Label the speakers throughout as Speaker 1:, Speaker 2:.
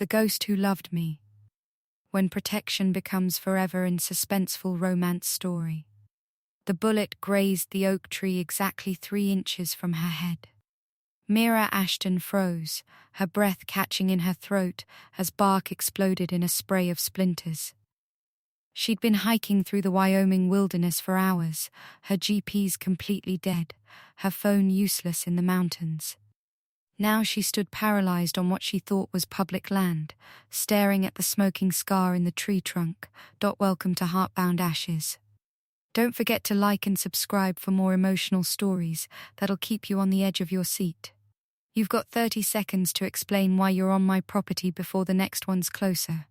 Speaker 1: The Ghost Who Loved Me. When protection becomes forever in suspenseful romance story. The bullet grazed the oak tree exactly 3 inches from her head. Mira Ashton froze, her breath catching in her throat as bark exploded in a spray of splinters. She'd been hiking through the Wyoming wilderness for hours, her GPS completely dead, her phone useless in the mountains. Now she stood paralyzed on what she thought was public land, staring at the smoking scar in the tree trunk. Welcome to Heartbound Ashes. Don't forget to like and subscribe for more emotional stories that'll keep you on the edge of your seat. You've got 30 seconds to explain why you're on my property before the next one's closer.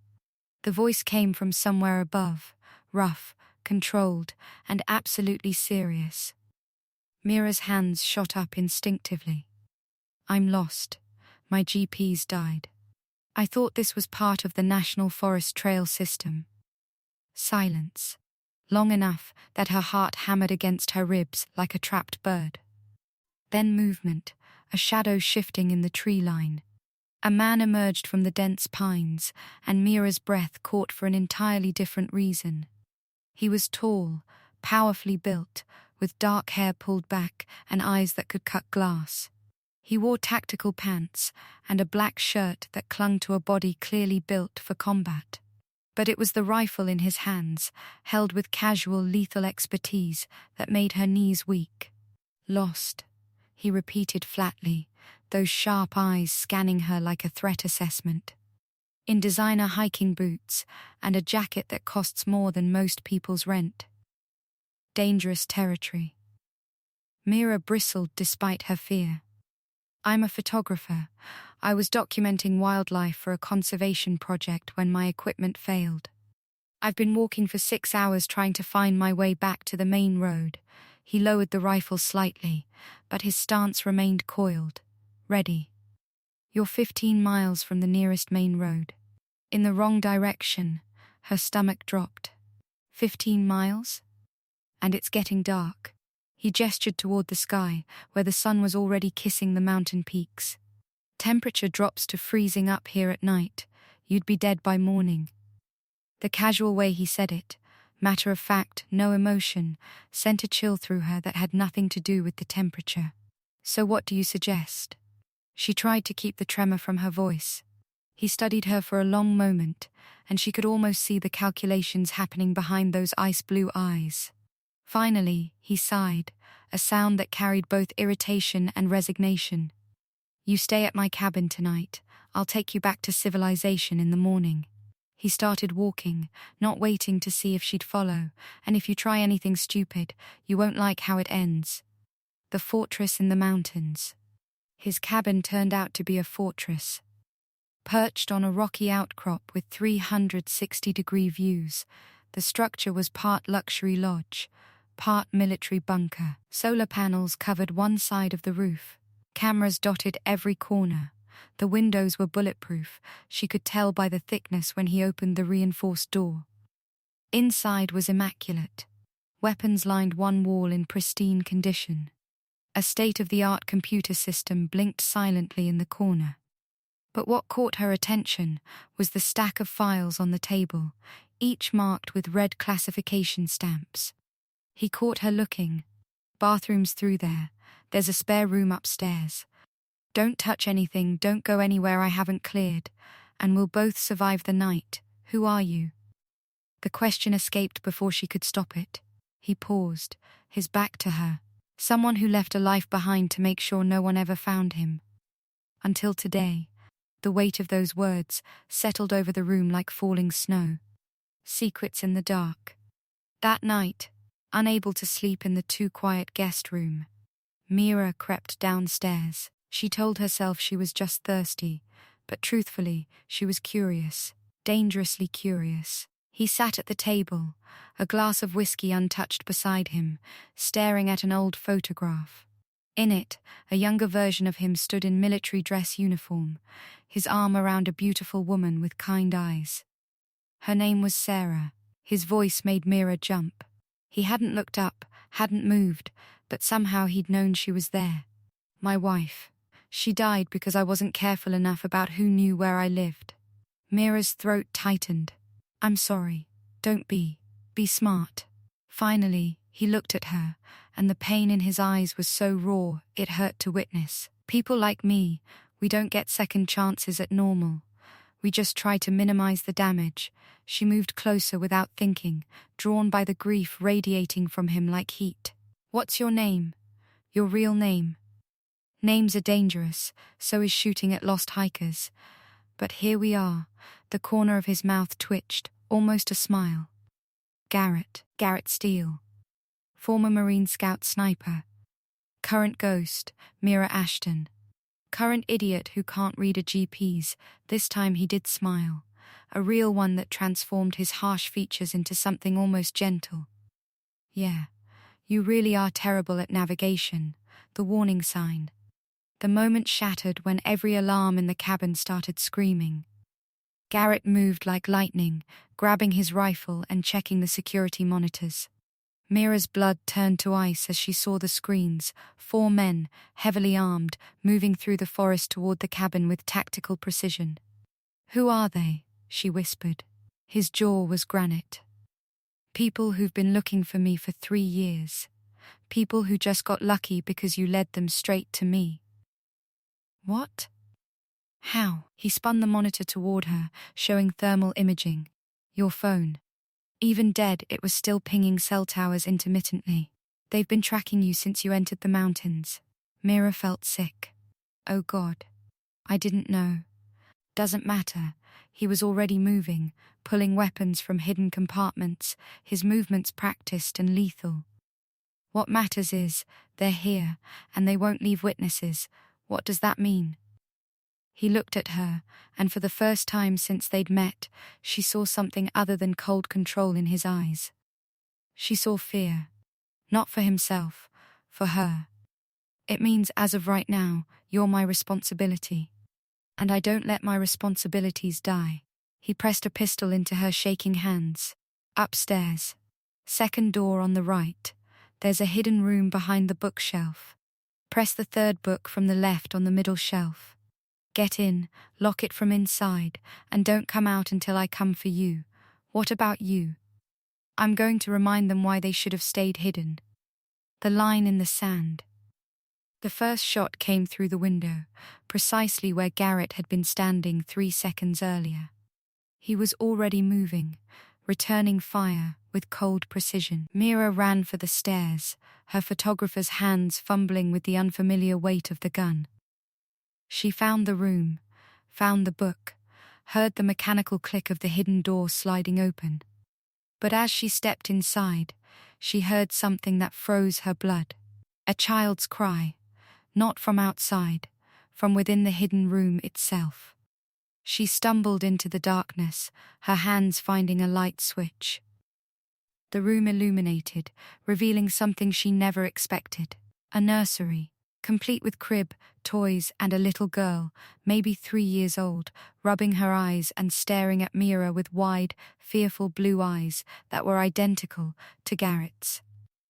Speaker 1: The voice came from somewhere above, rough, controlled, and absolutely serious. Mira's hands shot up instinctively. I'm lost. My GP's died. I thought this was part of the National Forest Trail system. Silence. Long enough that her heart hammered against her ribs like a trapped bird. Then movement, a shadow shifting in the tree line. A man emerged from the dense pines, and Mira's breath caught for an entirely different reason. He was tall, powerfully built, with dark hair pulled back and eyes that could cut glass. He wore tactical pants and a black shirt that clung to a body clearly built for combat. But it was the rifle in his hands, held with casual, lethal expertise, that made her knees weak. Lost, he repeated flatly, those sharp eyes scanning her like a threat assessment. In designer hiking boots and a jacket that costs more than most people's rent. Dangerous territory. Mira bristled despite her fear. I'm a photographer. I was documenting wildlife for a conservation project when my equipment failed. I've been walking for 6 hours trying to find my way back to the main road. He lowered the rifle slightly, but his stance remained coiled. Ready. You're 15 miles from the nearest main road. In the wrong direction, her stomach dropped. 15 miles? And it's getting dark. He gestured toward the sky, where the sun was already kissing the mountain peaks. Temperature drops to freezing up here at night. You'd be dead by morning. The casual way he said it, matter of fact, no emotion, sent a chill through her that had nothing to do with the temperature. So what do you suggest? She tried to keep the tremor from her voice. He studied her for a long moment, and she could almost see the calculations happening behind those ice-blue eyes. Finally, he sighed, a sound that carried both irritation and resignation. You stay at my cabin tonight. I'll take you back to civilization in the morning. He started walking, not waiting to see if she'd follow, and if you try anything stupid, you won't like how it ends. The fortress in the mountains. His cabin turned out to be a fortress. Perched on a rocky outcrop with 360-degree views, the structure was part luxury lodge, part military bunker. Solar panels covered one side of the roof. Cameras dotted every corner. The windows were bulletproof. She could tell by the thickness when he opened the reinforced door. Inside was immaculate. Weapons lined one wall in pristine condition. A state-of-the-art computer system blinked silently in the corner. But what caught her attention was the stack of files on the table, each marked with red classification stamps. He caught her looking. Bathroom's through there. There's a spare room upstairs. Don't touch anything, don't go anywhere I haven't cleared, and we'll both survive the night. Who are you? The question escaped before she could stop it. He paused, his back to her. Someone who left a life behind to make sure no one ever found him. Until today, the weight of those words settled over the room like falling snow. Secrets in the dark. That night, unable to sleep in the too-quiet guest room, Mira crept downstairs. She told herself she was just thirsty, but truthfully, she was curious, dangerously curious. He sat at the table, a glass of whiskey untouched beside him, staring at an old photograph. In it, a younger version of him stood in military dress uniform, his arm around a beautiful woman with kind eyes. Her name was Sarah. His voice made Mira jump. He hadn't looked up, hadn't moved, but somehow he'd known she was there. My wife. She died because I wasn't careful enough about who knew where I lived. Mira's throat tightened. I'm sorry. Don't be. Be smart. Finally, he looked at her, and the pain in his eyes was so raw it hurt to witness. People like me, we don't get second chances at normal. We just try to minimize the damage. She moved closer without thinking, drawn by the grief radiating from him like heat. What's your name? Your real name? Names are dangerous, so is shooting at lost hikers. But here we are. The corner of his mouth twitched, almost a smile. Garrett Steele. Former Marine Scout sniper. Current ghost, Mira Ashton. Current idiot who can't read a GP's. This time he did smile. A real one that transformed his harsh features into something almost gentle. Yeah, you really are terrible at navigation. The warning sign. The moment shattered when every alarm in the cabin started screaming. Garrett moved like lightning, grabbing his rifle and checking the security monitors. Mira's blood turned to ice as she saw the screens, 4 men, heavily armed, moving through the forest toward the cabin with tactical precision. Who are they? She whispered. His jaw was granite. People who've been looking for me for 3 years. People who just got lucky because you led them straight to me. What? How? He spun the monitor toward her, showing thermal imaging. Your phone. Even dead, it was still pinging cell towers intermittently. They've been tracking you since you entered the mountains. Mira felt sick. Oh God. I didn't know. Doesn't matter. He was already moving, pulling weapons from hidden compartments, his movements practiced and lethal. What matters is, they're here, and they won't leave witnesses. What does that mean? He looked at her, and for the first time since they'd met, she saw something other than cold control in his eyes. She saw fear. Not for himself, for her. It means as of right now, you're my responsibility. And I don't let my responsibilities die. He pressed a pistol into her shaking hands. Upstairs. Second door on the right. There's a hidden room behind the bookshelf. Press the 3rd book from the left on the middle shelf. Get in, lock it from inside, and don't come out until I come for you. What about you? I'm going to remind them why they should have stayed hidden. The line in the sand. The first shot came through the window, precisely where Garrett had been standing 3 seconds earlier. He was already moving, returning fire with cold precision. Mira ran for the stairs, her photographer's hands fumbling with the unfamiliar weight of the gun. She found the room, found the book, heard the mechanical click of the hidden door sliding open. But as she stepped inside, she heard something that froze her blood. A child's cry, not from outside, from within the hidden room itself. She stumbled into the darkness, her hands finding a light switch. The room illuminated, revealing something she never expected. A nursery, complete with crib, toys, and a little girl, maybe 3 years old, rubbing her eyes and staring at Mira with wide, fearful blue eyes that were identical to Garrett's.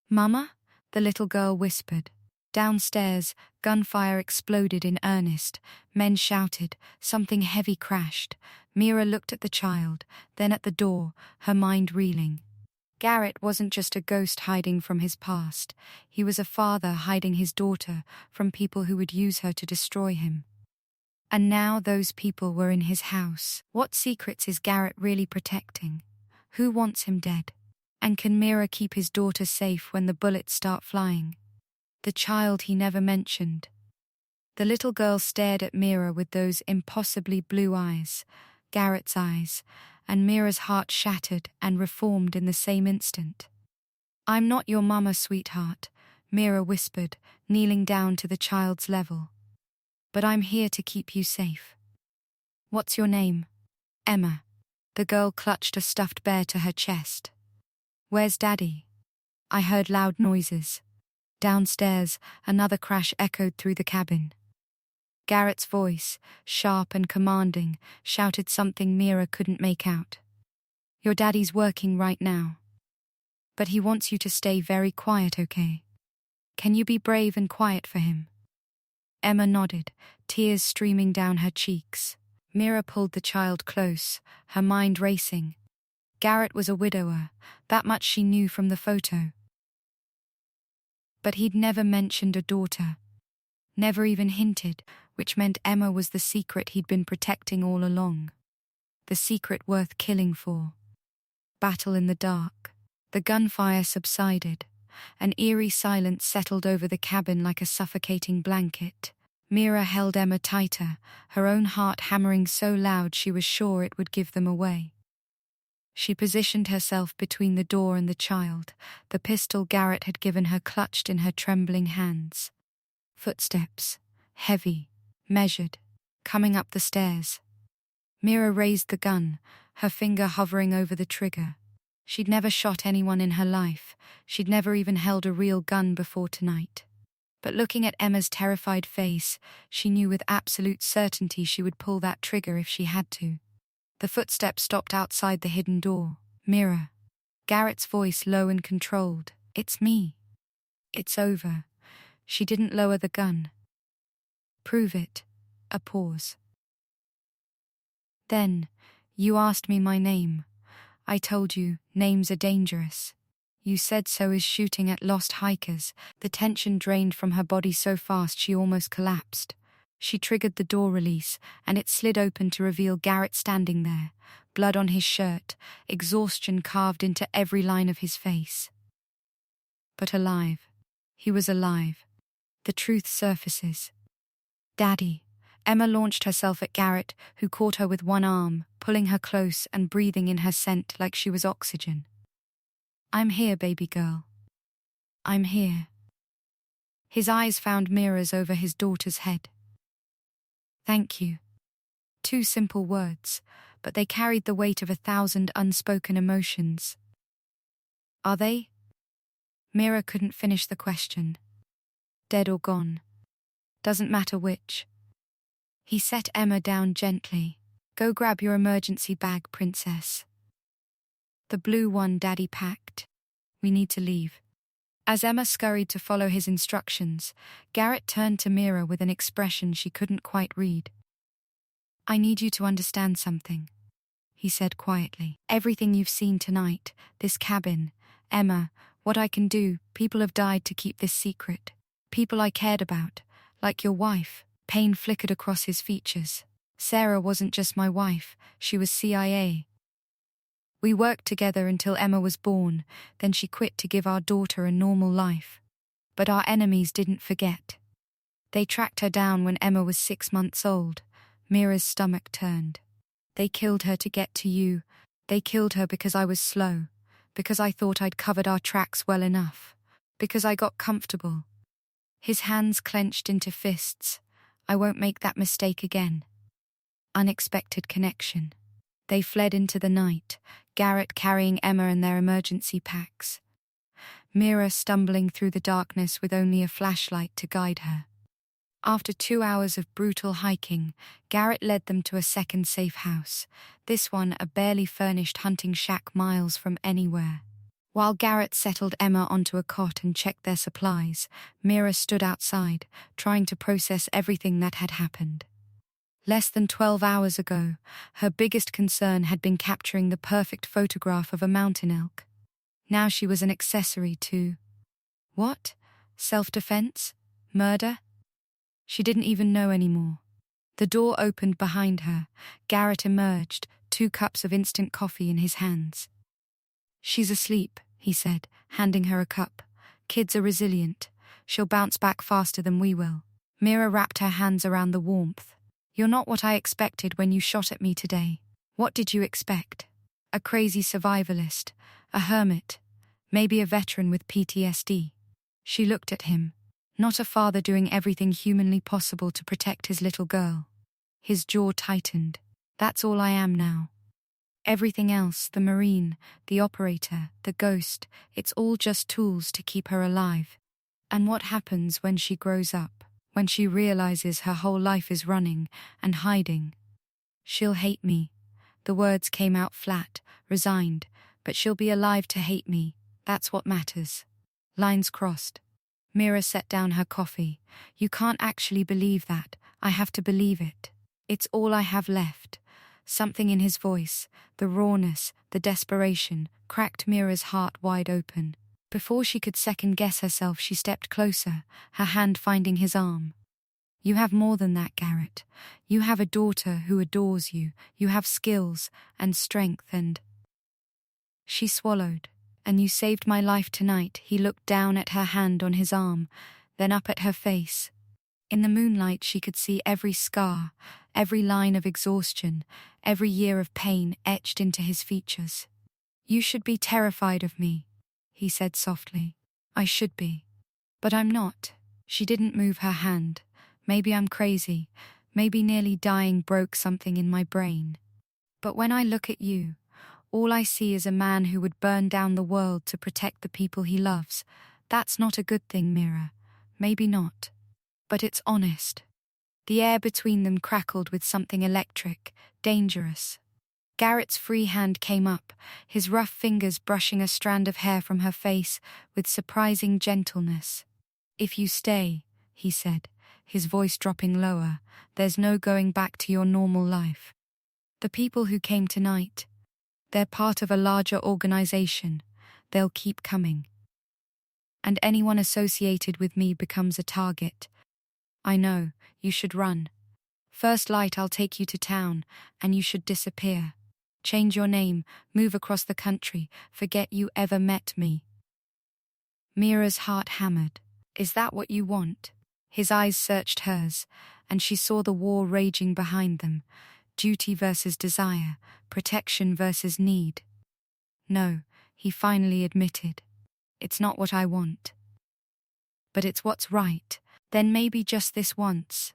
Speaker 1: "Mama?" the little girl whispered. Downstairs, gunfire exploded in earnest. Men shouted, something heavy crashed. Mira looked at the child, then at the door, her mind reeling. Garrett wasn't just a ghost hiding from his past. He was a father hiding his daughter from people who would use her to destroy him. And now those people were in his house. What secrets is Garrett really protecting? Who wants him dead? And can Mira keep his daughter safe when the bullets start flying? The child he never mentioned. The little girl stared at Mira with those impossibly blue eyes, Garrett's eyes, and Mira's heart shattered and reformed in the same instant. "I'm not your mama, sweetheart," Mira whispered, kneeling down to the child's level. "But I'm here to keep you safe." "What's your name?" "Emma." The girl clutched a stuffed bear to her chest. "Where's Daddy?" I heard loud noises. Downstairs, another crash echoed through the cabin. Garrett's voice, sharp and commanding, shouted something Mira couldn't make out. "Your daddy's working right now. But he wants you to stay very quiet, okay? Can you be brave and quiet for him?" Emma nodded, tears streaming down her cheeks. Mira pulled the child close, her mind racing. Garrett was a widower, that much she knew from the photo. But he'd never mentioned a daughter. Never even hinted, which meant Emma was the secret he'd been protecting all along. The secret worth killing for. Battle in the dark. The gunfire subsided. An eerie silence settled over the cabin like a suffocating blanket. Mira held Emma tighter, her own heart hammering so loud she was sure it would give them away. She positioned herself between the door and the child, the pistol Garrett had given her clutched in her trembling hands. Footsteps, heavy, measured, coming up the stairs. Mira raised the gun, her finger hovering over the trigger. She'd never shot anyone in her life, she'd never even held a real gun before tonight. But looking at Emma's terrified face, she knew with absolute certainty she would pull that trigger if she had to. The footsteps stopped outside the hidden door. Mira. Garrett's voice low and controlled. It's me. It's over. She didn't lower the gun. Prove it. A pause. Then, you asked me my name. I told you, names are dangerous. You said so as shooting at lost hikers. The tension drained from her body so fast she almost collapsed. She triggered the door release, and it slid open to reveal Garrett standing there, blood on his shirt, exhaustion carved into every line of his face. But alive. He was alive. The truth surfaces. Daddy. Emma launched herself at Garrett, who caught her with one arm, pulling her close and breathing in her scent like she was oxygen. I'm here, baby girl. I'm here. His eyes found mirrors over his daughter's head. Thank you. 2 simple words, but they carried the weight of 1,000 unspoken emotions. Are they? Mira couldn't finish the question. Dead or gone. Doesn't matter which. He set Emma down gently. Go grab your emergency bag, princess. The blue one Daddy packed. We need to leave. As Emma scurried to follow his instructions, Garrett turned to Mira with an expression she couldn't quite read. I need you to understand something, he said quietly. Everything you've seen tonight, this cabin, Emma, what I can do, people have died to keep this secret. People I cared about, like your wife. Pain flickered across his features. Sarah wasn't just my wife, she was CIA. We worked together until Emma was born, then she quit to give our daughter a normal life. But our enemies didn't forget. They tracked her down when Emma was 6 months old. Mira's stomach turned. They killed her to get to you. They killed her because I was slow, because I thought I'd covered our tracks well enough, because I got comfortable. His hands clenched into fists. I won't make that mistake again. Unexpected connection. They fled into the night, Garrett carrying Emma and their emergency packs. Mira stumbling through the darkness with only a flashlight to guide her. After 2 hours of brutal hiking, Garrett led them to a second safe house, this one a barely furnished hunting shack miles from anywhere. While Garrett settled Emma onto a cot and checked their supplies, Mira stood outside, trying to process everything that had happened. Less than 12 hours ago, her biggest concern had been capturing the perfect photograph of a mountain elk. Now she was an accessory to... What? Self-defense? Murder? She didn't even know anymore. The door opened behind her. Garrett emerged, 2 cups of instant coffee in his hands. She's asleep, he said, handing her a cup. Kids are resilient. She'll bounce back faster than we will. Mira wrapped her hands around the warmth. You're not what I expected when you shot at me today. What did you expect? A crazy survivalist, a hermit, maybe a veteran with PTSD. She looked at him, not a father doing everything humanly possible to protect his little girl. His jaw tightened. That's all I am now. Everything else, the Marine, the operator, the ghost, it's all just tools to keep her alive. And what happens when she grows up? When she realizes her whole life is running and hiding? She'll hate me. The words came out flat, resigned, but she'll be alive to hate me. That's what matters. Lines crossed. Mira set down her coffee. You can't actually believe that. I have to believe it. It's all I have left. Something in his voice, the rawness, the desperation, cracked Mira's heart wide open. Before she could second-guess herself, she stepped closer, her hand finding his arm. You have more than that, Garrett. You have a daughter who adores you. You have skills and strength and... She swallowed. And you saved my life tonight. He looked down at her hand on his arm, then up at her face. In the moonlight she could see every scar, every line of exhaustion, every year of pain etched into his features. You should be terrified of me, he said softly. I should be. But I'm not. She didn't move her hand. Maybe I'm crazy. Maybe nearly dying broke something in my brain. But when I look at you, all I see is a man who would burn down the world to protect the people he loves. That's not a good thing, Mira. Maybe not. But it's honest. The air between them crackled with something electric, dangerous. Garrett's free hand came up, his rough fingers brushing a strand of hair from her face with surprising gentleness. If you stay, he said, his voice dropping lower, there's no going back to your normal life. The people who came tonight, they're part of a larger organization. They'll keep coming. And anyone associated with me becomes a target. I know, you should run. First light, I'll take you to town, and you should disappear. Change your name, move across the country, forget you ever met me. Mira's heart hammered. Is that what you want? His eyes searched hers, and she saw the war raging behind them. Duty versus desire, protection versus need. No, he finally admitted. It's not what I want. But it's what's right. Then maybe just this once.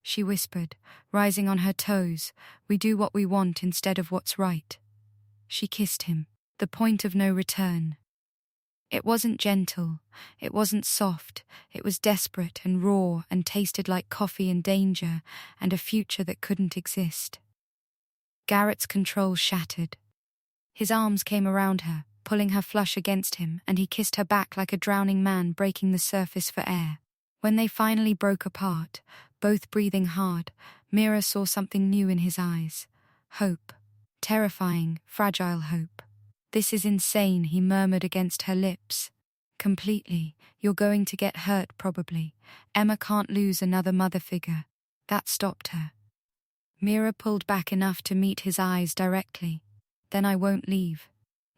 Speaker 1: She whispered, rising on her toes, we do what we want instead of what's right. She kissed him, the point of no return. It wasn't gentle, it wasn't soft, it was desperate and raw and tasted like coffee and danger and a future that couldn't exist. Garrett's control shattered. His arms came around her, pulling her flush against him, and he kissed her back like a drowning man breaking the surface for air. When they finally broke apart, both breathing hard, Mira saw something new in his eyes. Hope. Terrifying, fragile hope. This is insane, he murmured against her lips. Completely. You're going to get hurt, probably. Emma can't lose another mother figure. That stopped her. Mira pulled back enough to meet his eyes directly. Then I won't leave.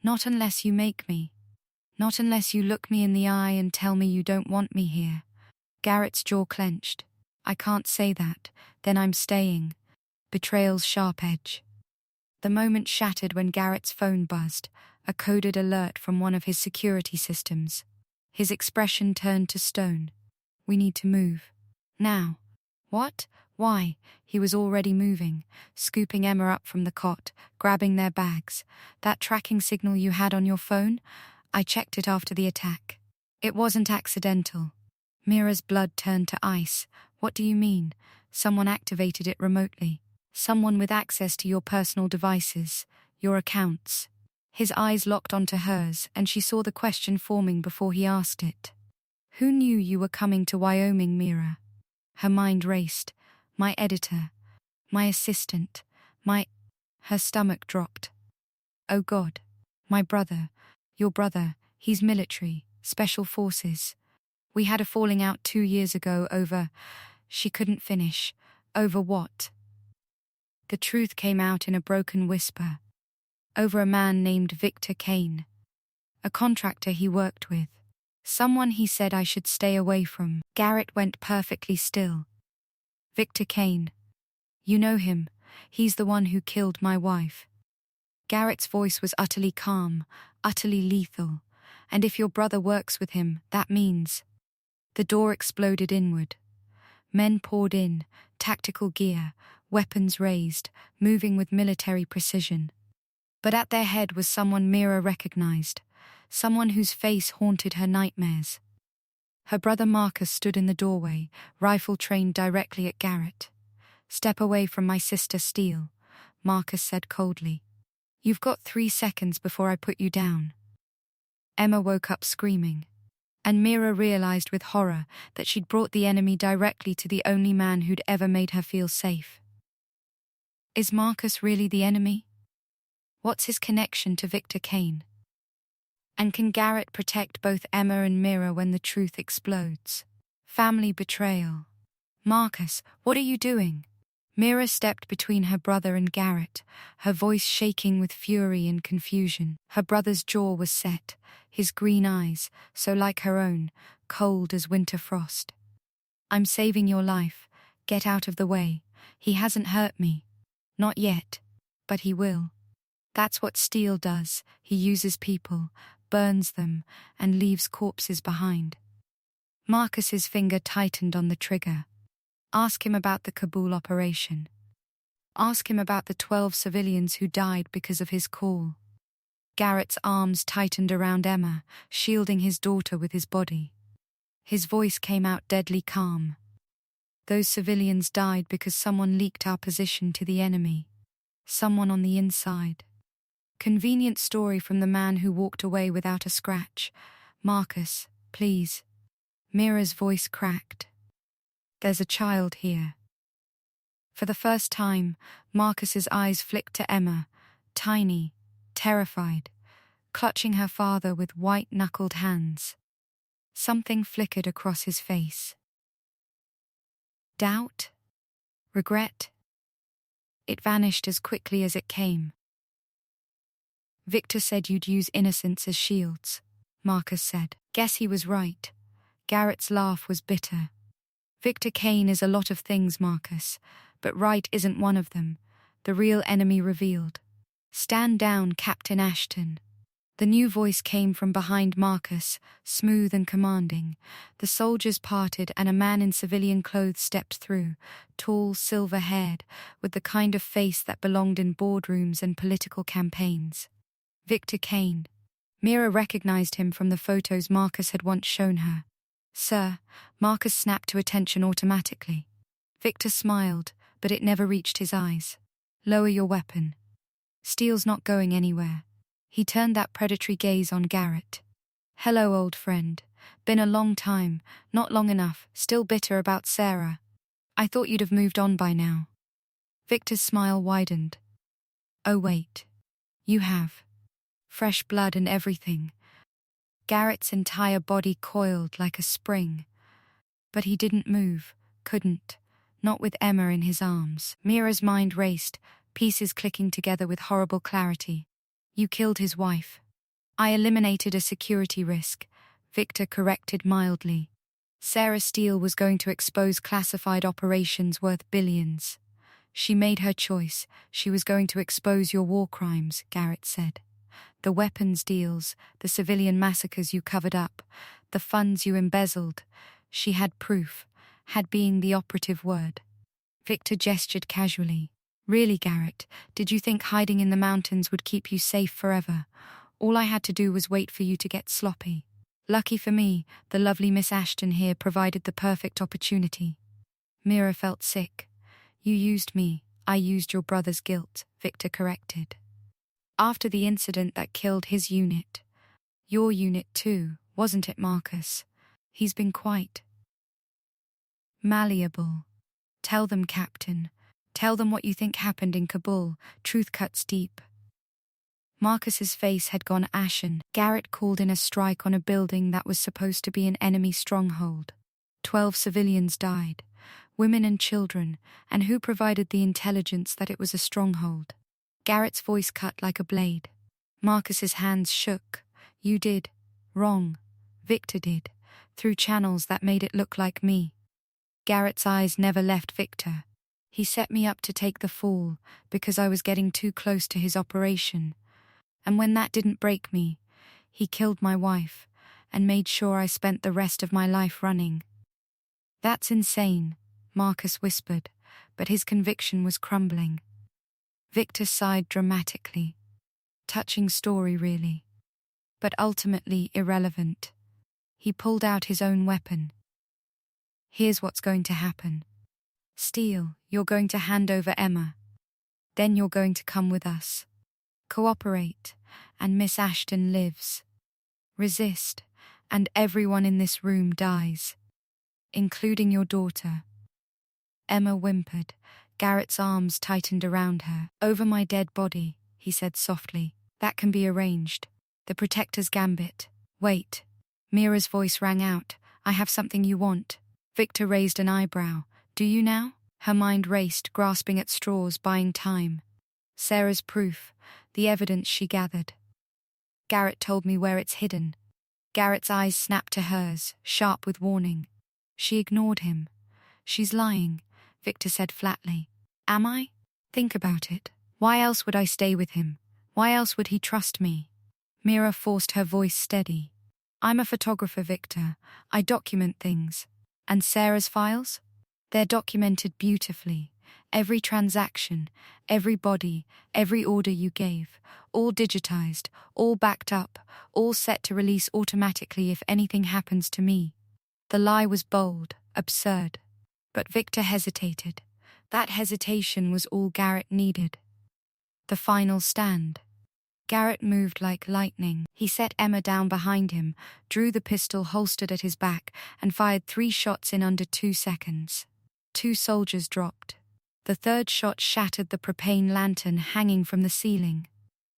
Speaker 1: Not unless you make me. Not unless you look me in the eye and tell me you don't want me here. Garrett's jaw clenched. I can't say that. Then I'm staying. Betrayal's sharp edge. The moment shattered when Garrett's phone buzzed, a coded alert from one of his security systems. His expression turned to stone. We need to move. Now. What? Why? He was already moving, scooping Emma up from the cot, grabbing their bags. That tracking signal you had on your phone? I checked it after the attack. It wasn't accidental. Mira's blood turned to ice. What do you mean? Someone activated it remotely. Someone with access to your personal devices, your accounts. His eyes locked onto hers, and she saw the question forming before he asked it. Who knew you were coming to Wyoming, Mira? Her mind raced. My editor. My assistant. Her stomach dropped. Oh God. My brother. Your brother. He's military. Special forces. We had a falling out 2 years ago over... She couldn't finish. Over what? The truth came out in a broken whisper. Over a man named Victor Kane. A contractor he worked with. Someone he said I should stay away from. Garrett went perfectly still. Victor Kane. You know him. He's the one who killed my wife. Garrett's voice was utterly calm, utterly lethal. And if your brother works with him, that means... The door exploded inward. Men poured in, tactical gear, weapons raised, moving with military precision. But at their head was someone Mira recognized, someone whose face haunted her nightmares. Her brother Marcus stood in the doorway, rifle trained directly at Garrett. Step away from my sister Steele, Marcus said coldly. You've got 3 seconds before I put you down. Emma woke up screaming. And Mira realized with horror that she'd brought the enemy directly to the only man who'd ever made her feel safe. Is Marcus really the enemy? What's his connection to Victor Kane? And can Garrett protect both Emma and Mira when the truth explodes? Family betrayal. Marcus, what are you doing? Mira stepped between her brother and Garrett, her voice shaking with fury and confusion. Her brother's jaw was set, his green eyes, so like her own, cold as winter frost. I'm saving your life. Get out of the way. He hasn't hurt me. Not yet. But he will. That's what steel does. He uses people, burns them, and leaves corpses behind. Marcus's finger tightened on the trigger. Ask him about the Kabul operation. Ask him about the 12 civilians who died because of his call. Garrett's arms tightened around Emma, shielding his daughter with his body. His voice came out deadly calm. Those civilians died because someone leaked our position to the enemy. Someone on the inside. Convenient story from the man who walked away without a scratch. Marcus, please. Mira's voice cracked. There's a child here. For the first time, Marcus's eyes flicked to Emma, tiny, terrified, clutching her father with white-knuckled hands. Something flickered across his face. Doubt? Regret? It vanished as quickly as it came. Victor said you'd use innocents as shields, Marcus said. Guess he was right. Garrett's laugh was bitter. Victor Kane is a lot of things, Marcus, but right isn't one of them. The real enemy revealed. Stand down, Captain Ashton. The new voice came from behind Marcus, smooth and commanding. The soldiers parted and a man in civilian clothes stepped through, tall, silver-haired, with the kind of face that belonged in boardrooms and political campaigns. Victor Kane. Mira recognized him from the photos Marcus had once shown her. Sir, Marcus snapped to attention automatically. Victor smiled, but it never reached his eyes. Lower your weapon. Steele's not going anywhere. He turned that predatory gaze on Garrett. Hello, old friend. Been a long time, not long enough, still bitter about Sarah. I thought you'd have moved on by now. Victor's smile widened. Oh wait. You have. Fresh blood and everything. Garrett's entire body coiled like a spring. But he didn't move, couldn't, not with Emma in his arms. Mira's mind raced, pieces clicking together with horrible clarity. You killed his wife. I eliminated a security risk, Victor corrected mildly. Sarah Steele was going to expose classified operations worth billions. She made her choice. She was going to expose your war crimes, Garrett said. The weapons deals, the civilian massacres you covered up, the funds you embezzled. She had proof, had being the operative word. Victor gestured casually. Really, Garrett, did you think hiding in the mountains would keep you safe forever? All I had to do was wait for you to get sloppy. Lucky for me, the lovely Miss Ashton here provided the perfect opportunity. Mira felt sick. You used me, I used your brother's guilt, Victor corrected. After the incident that killed his unit. Your unit too, wasn't it, Marcus? He's been quite malleable. Tell them, Captain. Tell them what you think happened in Kabul. Truth cuts deep. Marcus's face had gone ashen. Garrett called in a strike on a building that was supposed to be an enemy stronghold. 12 civilians died, women and children, and who provided the intelligence that it was a stronghold? Garrett's voice cut like a blade. Marcus's hands shook. You did. Wrong. Victor did. Through channels that made it look like me. Garrett's eyes never left Victor. He set me up to take the fall because I was getting too close to his operation. And when that didn't break me, he killed my wife and made sure I spent the rest of my life running. That's insane, Marcus whispered, but his conviction was crumbling. Victor sighed dramatically. Touching story, really. But ultimately irrelevant. He pulled out his own weapon. Here's what's going to happen. Steele, you're going to hand over Emma. Then you're going to come with us. Cooperate, and Miss Ashton lives. Resist, and everyone in this room dies. Including your daughter. Emma whimpered, Garrett's arms tightened around her. "Over my dead body," he said softly. "That can be arranged. The Protector's gambit." "Wait." Mira's voice rang out. "I have something you want." Victor raised an eyebrow. "Do you now?" Her mind raced, grasping at straws, buying time. Sarah's proof, the evidence she gathered. "Garrett told me where it's hidden." Garrett's eyes snapped to hers, sharp with warning. She ignored him. "She's lying," Victor said flatly. "Am I? Think about it. Why else would I stay with him? Why else would he trust me?" Mira forced her voice steady. "I'm a photographer, Victor. I document things. And Sarah's files? They're documented beautifully. Every transaction, every body, every order you gave, all digitized, all backed up, all set to release automatically if anything happens to me." The lie was bold, absurd. But Victor hesitated. That hesitation was all Garrett needed. The final stand. Garrett moved like lightning. He set Emma down behind him, drew the pistol holstered at his back, and fired 3 shots in under 2 seconds. 2 soldiers dropped. The third shot shattered the propane lantern hanging from the ceiling.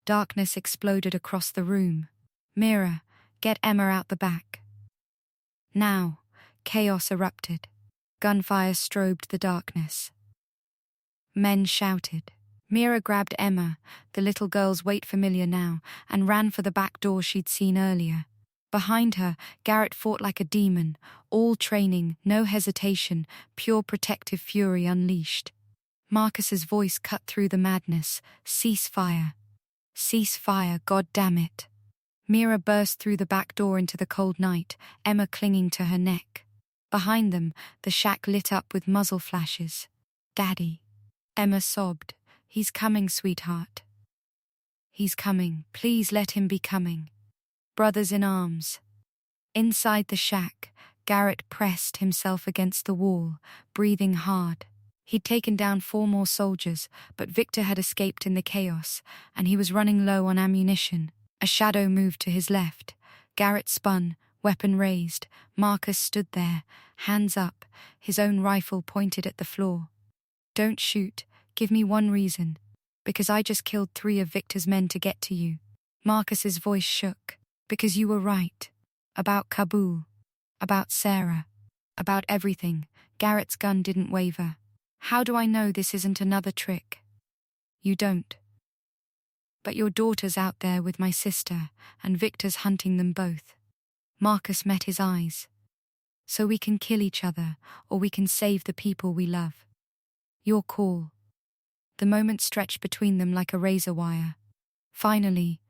Speaker 1: Darkness exploded across the room. "Mira, get Emma out the back." Now, chaos erupted. Gunfire strobed the darkness. Men shouted. Mira grabbed Emma, the little girl's weight familiar now, and ran for the back door she'd seen earlier. Behind her, Garrett fought like a demon, all training, no hesitation, pure protective fury unleashed. Marcus's voice cut through the madness. "Cease fire. Cease fire, God damn it." Mira burst through the back door into the cold night, Emma clinging to her neck. Behind them, the shack lit up with muzzle flashes. "Daddy." Emma sobbed. "He's coming, sweetheart. He's coming. Please let him be coming." Brothers in arms. Inside the shack, Garrett pressed himself against the wall, breathing hard. He'd taken down 4 more soldiers, but Victor had escaped in the chaos, and he was running low on ammunition. A shadow moved to his left. Garrett spun, weapon raised. Marcus stood there, hands up, his own rifle pointed at the floor. "Don't shoot. Give me one reason." "Because I just killed 3 of Victor's men to get to you." Marcus's voice shook. "Because you were right. About Kabul. About Sarah. About everything." Garrett's gun didn't waver. "How do I know this isn't another trick?" "You don't. But your daughter's out there with my sister, and Victor's hunting them both." Marcus met his eyes. "So we can kill each other, or we can save the people we love. Your call." The moment stretched between them like a razor wire. Finally,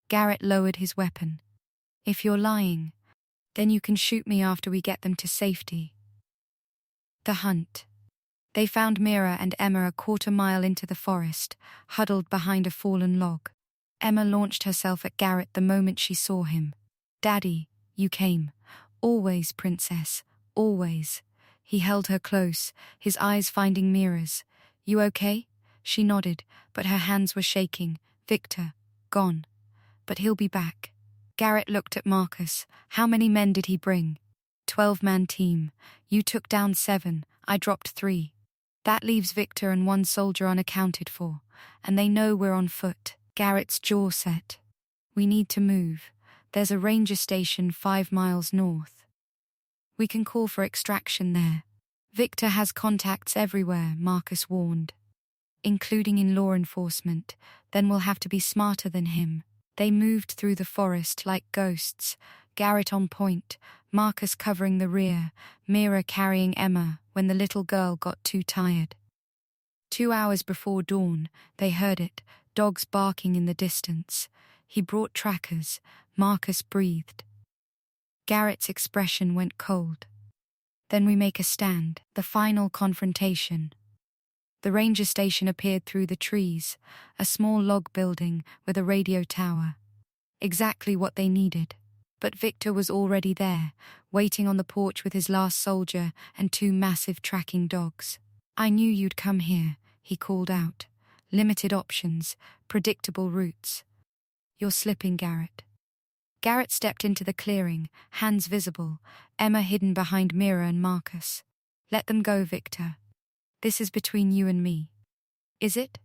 Speaker 1: Garrett lowered his weapon. "If you're lying, then you can shoot me after we get them to safety." The hunt. They found Mira and Emma a 1/4 mile into the forest, huddled behind a fallen log. Emma launched herself at Garrett the moment she saw him. "Daddy, you came. Always, princess, always." He held her close, his eyes finding Mira's. "You okay?" She nodded, but her hands were shaking. "Victor, gone. But he'll be back." Garrett looked at Marcus. "How many men did he bring?" 12-man team. You took down 7, I dropped 3. That leaves Victor and 1 soldier unaccounted for, and they know we're on foot." Garrett's jaw set. "We need to move. There's a ranger station 5 miles north. We can call for extraction there." "Victor has contacts everywhere," Marcus warned. "Including in law enforcement. Then we'll have to be smarter than him." They moved through the forest like ghosts, Garrett on point, Marcus covering the rear, Mira carrying Emma when the little girl got too tired. 2 hours before dawn, they heard it, dogs barking in the distance. He brought trackers. Marcus breathed. Garrett's expression went cold. "Then we make a stand." The final confrontation. The ranger station appeared through the trees, a small log building with a radio tower. Exactly what they needed. But Victor was already there, waiting on the porch with his last soldier and 2 massive tracking dogs. "I knew you'd come here," he called out. "Limited options, predictable routes." "You're slipping, Garrett." Garrett stepped into the clearing, hands visible, Emma hidden behind Mira and Marcus. "Let them go, Victor. This is between you and me. Is it?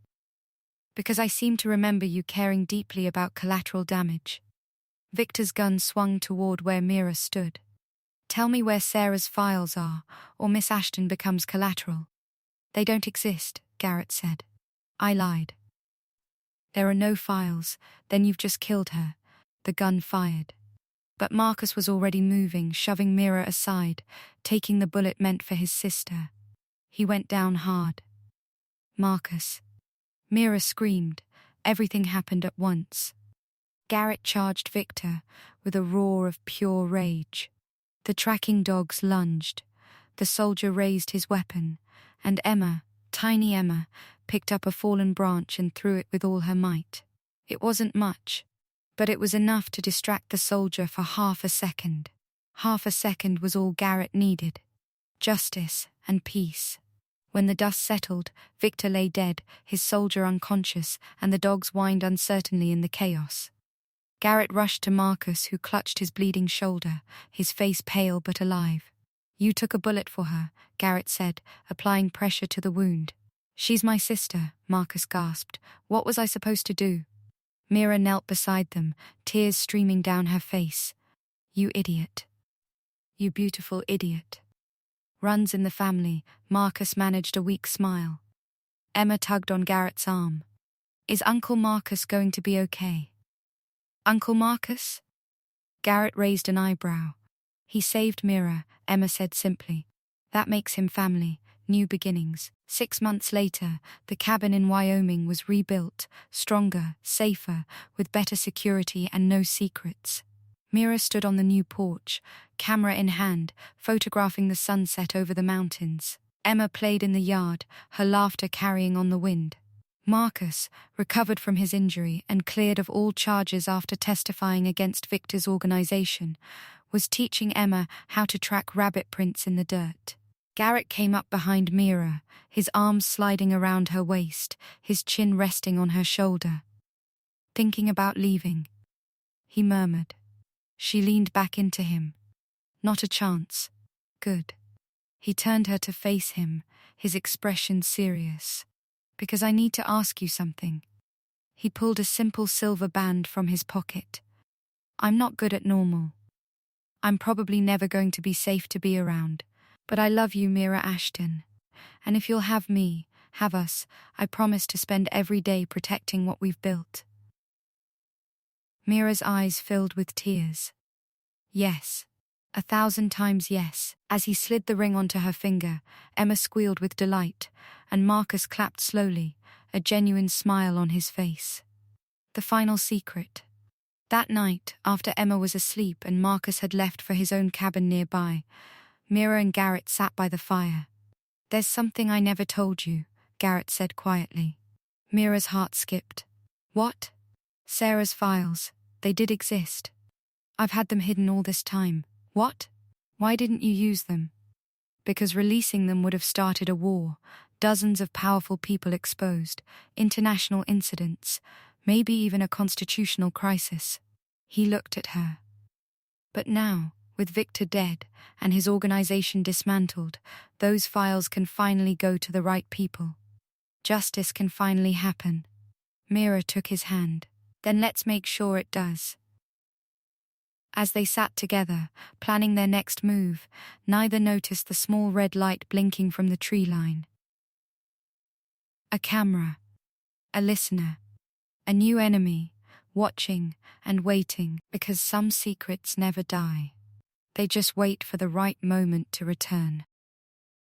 Speaker 1: Because I seem to remember you caring deeply about collateral damage. Victor's gun swung toward where Mira stood. Tell me where Sarah's files are, or Miss Ashton becomes collateral. They don't exist, Garrett said. I lied. There are no files, then you've just killed her. The gun fired. But Marcus was already moving, shoving Mira aside, taking the bullet meant for his sister. He went down hard. Marcus. Mira screamed. Everything happened at once. Garrett charged Victor with a roar of pure rage. The tracking dogs lunged. The soldier raised his weapon, and Emma, tiny Emma, picked up a fallen branch and threw it with all her might. It wasn't much, but it was enough to distract the soldier for half a second. Half a second was all Garrett needed. Justice and peace. When the dust settled, Victor lay dead, his soldier unconscious, and the dogs whined uncertainly in the chaos. Garrett rushed to Marcus, who clutched his bleeding shoulder, his face pale but alive. You took a bullet for her, Garrett said, applying pressure to the wound. She's my sister, Marcus gasped. What was I supposed to do? Mira knelt beside them, tears streaming down her face. You idiot. You beautiful idiot. Runs in the family, Marcus managed a weak smile. Emma tugged on Garrett's arm. Is Uncle Marcus going to be okay? Uncle Marcus? Garrett raised an eyebrow. He saved Mira, Emma said simply. That makes him family, new beginnings. 6 months later, the cabin in Wyoming was rebuilt, stronger, safer, with better security and no secrets. Mira stood on the new porch, camera in hand, photographing the sunset over the mountains. Emma played in the yard, her laughter carrying on the wind. Marcus, recovered from his injury and cleared of all charges after testifying against Victor's organization, was teaching Emma how to track rabbit prints in the dirt. Garrett came up behind Mira, his arms sliding around her waist, his chin resting on her shoulder. Thinking about leaving, he murmured. She leaned back into him. Not a chance. Good. He turned her to face him, his expression serious. Because I need to ask you something. He pulled a simple silver band from his pocket. I'm not good at normal. I'm probably never going to be safe to be around. But I love you, Mira Ashton. And if you'll have me, have us, I promise to spend every day protecting what we've built. Mira's eyes filled with tears. Yes. 1,000 times yes. As he slid the ring onto her finger, Emma squealed with delight, and Marcus clapped slowly, a genuine smile on his face. The final secret. That night, after Emma was asleep and Marcus had left for his own cabin nearby, Mira and Garrett sat by the fire. There's something I never told you, Garrett said quietly. Mira's heart skipped. What? Sarah's files. They did exist. I've had them hidden all this time. What? Why didn't you use them? Because releasing them would have started a war, dozens of powerful people exposed, international incidents, maybe even a constitutional crisis. He looked at her. But now, with Victor dead and his organization dismantled, those files can finally go to the right people. Justice can finally happen. Mira took his hand. Then let's make sure it does. As they sat together, planning their next move, neither noticed the small red light blinking from the tree line. A camera. A listener. A new enemy, watching and waiting, because some secrets never die. They just wait for the right moment to return.